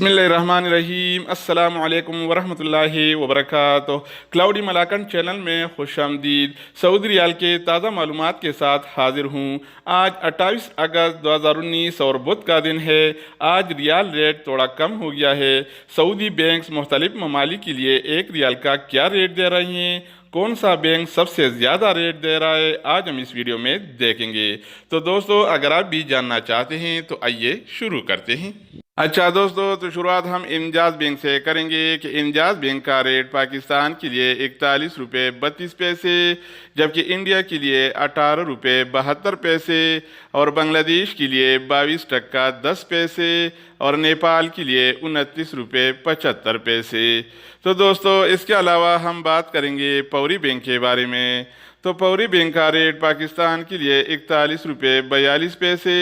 बिस्मिल्लाहिर्रहमानिर्रहीम अस्सलामु अलैकुम वरहमतुल्लाहि वबरकातुहू। क्लाउडी मलाकन चैनल में खुशामदीद। सऊदी रियाल के ताज़ा मालूमात के साथ हाजिर हूँ। आज 28 अगस्त 2019 और बुध का दिन है। आज रियाल रेट थोड़ा कम हो गया है। सऊदी बैंक्स मुख्तलिफ ममालिक के लिए एक रियाल का क्या रेट दे रही हैं, कौन सा बैंक सबसे ज़्यादा रेट दे रहा है, आज हम इस वीडियो में देखेंगे। तो दोस्तों, अगर आप भी जानना चाहते हैं तो आइए शुरू करते हैं। अच्छा दोस्तों, तो शुरुआत हम इंजाज बैंक से करेंगे कि इंजाज बैंक का रेट पाकिस्तान के लिए 41 रुपये 32 पैसे, जबकि इंडिया के लिए 18 रुपये 72 पैसे और बांग्लादेश के लिए 22 टका 10 पैसे और नेपाल के लिए 29 रुपये 75 पैसे। तो दोस्तों, इसके अलावा हम बात करेंगे पौरी बैंक के बारे में। तो पौरी बैंक का रेट पाकिस्तान के लिए 41 रुपये 42 पैसे,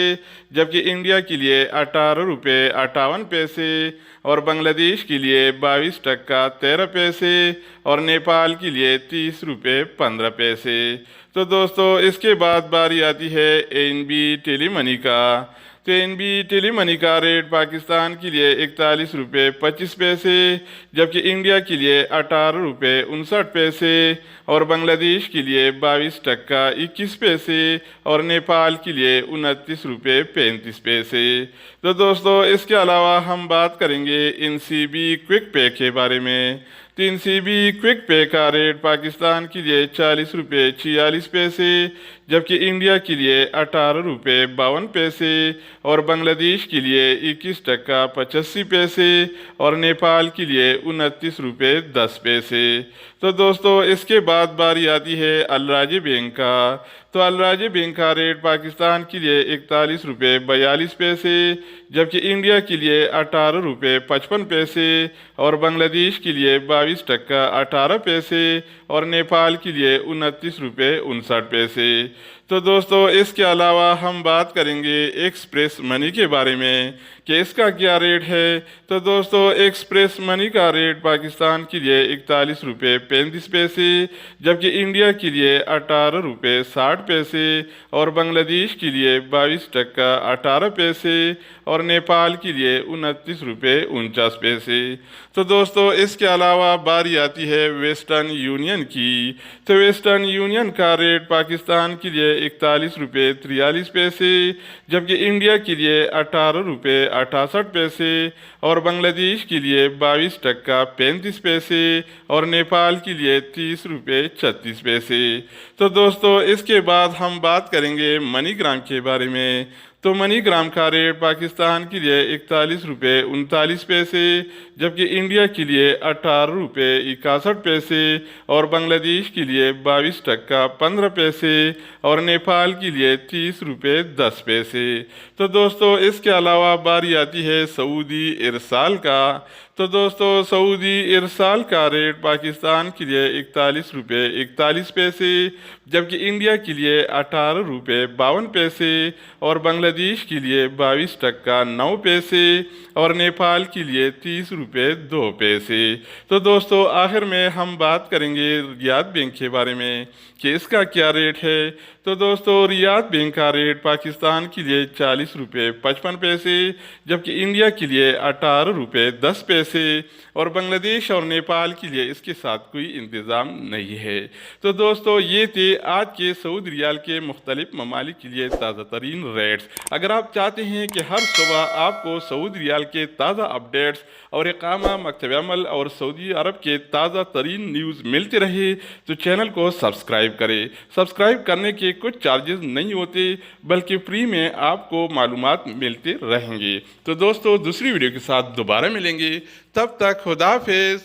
जबकि इंडिया के लिए 18 रुपये 58 पैसे और बांग्लादेश के लिए 22 टका 13 पैसे और नेपाल के लिए 30 रुपये 15 पैसे। तो दोस्तों, इसके बाद बारी आती है एनबी टेली मनी का। तो एनबी टेली मनी का रेट पाकिस्तान के लिए 41 रुपये 25 पैसे, जबकि इंडिया के लिए 18 रुपये 59 पैसे और बांग्लादेश के लिए 22 टका 21 पैसे और नेपाल के लिए 29 रुपये 35 पैसे। तो दोस्तों, इसके अलावा हम बात करेंगे एनसीबी क्विक पे के बारे में। तो एनसीबी क्विक पे का रेट पाकिस्तान के लिए 40 रुपये 46 पैसे, जबकि इंडिया के लिए 18 रुपये 52 पैसे और बांग्लादेश के लिए 21 टका 85 पैसे और नेपाल के लिए 29 रुपये 10 पैसे। तो दोस्तों, इसके बाद बारी आती है अलराजी बैंक का। तो अलराजी बैंक का रेट पाकिस्तान के लिए 41 रुपये 42 पैसे, जबकि इंडिया के लिए 18 रुपये 55 पैसे और बांग्लादेश के लिए 22 टका 18 पैसे और नेपाल के लिए 29 रुपये 59 पैसे। तो दोस्तों, इसके अलावा हम बात करेंगे एक्सप्रेस मनी के बारे में कि इसका क्या रेट है। तो दोस्तों, एक्सप्रेस मनी का रेट पाकिस्तान के लिए 41 रुपये 35 पैसे, जबकि इंडिया के लिए 18 रुपये 60 पैसे और बांग्लादेश के लिए 22 टका 18 पैसे और नेपाल के लिए 29 रुपये 49 पैसे। तो दोस्तों, इसके अलावा बारी आती है वेस्टर्न यूनियन की। तो वेस्टर्न यूनियन का रेट पाकिस्तान के लिए 41 रुपये 43 पैसे, जबकि इंडिया के लिए 18 रुपये 68 पैसे और बांग्लादेश के लिए 22 टका 35 पैसे और नेपाल के लिए 30 रुपये 36 पैसे। तो दोस्तों, इसके बाद हम बात करेंगे मनीग्राम के बारे में। तो मनीग्राम का रेट पाकिस्तान के लिए 41 रुपये 39 पैसे, जबकि इंडिया के लिए 18 रुपये 61 पैसे और बांग्लादेश के लिए 22 टका 15 पैसे और नेपाल के लिए 30 रुपये 10 पैसे। तो दोस्तों, इसके अलावा बारी आती है सऊदी इरसाल का। तो दोस्तों, सऊदी इरसाल का रेट पाकिस्तान के लिए 41 रुपये 41 पैसे, जबकि इंडिया के लिए 18 रुपये 52 पैसे और बांग्लादेश के लिए 22 टका 9 पैसे और नेपाल के लिए 30 रुपये 2 पैसे। तो दोस्तों, आखिर में हम बात करेंगे रियाद बैंक के बारे में कि इसका क्या रेट है। तो दोस्तों, रियाद बैंक का रेट पाकिस्तान के लिए 40 रुपये 55 पैसे, जबकि इंडिया के लिए 18 रुपये 10 पैसे और बांग्लादेश और नेपाल के लिए इसके साथ कोई इंतज़ाम नहीं है। तो दोस्तों, ये थे आज के सऊदी रियाल के मुख्तलिफ ममालिक के लिए ताज़ा तरीन रेट्स। अगर आप चाहते हैं कि हर सुबह आपको सऊदी रियाल के ताज़ा अपडेट्स और इकामा, मकतब अमल और सऊदी अरब के ताज़ा तरीन न्यूज़ मिलते रहे तो चैनल को सब्सक्राइब करें। सब्सक्राइब करने के कुछ चार्जेस नहीं होते, बल्कि फ्री में आपको मालूमात मिलते रहेंगे। तो दोस्तों, दूसरी वीडियो के साथ दोबारा मिलेंगे। तब तक खुदा हाफिज़।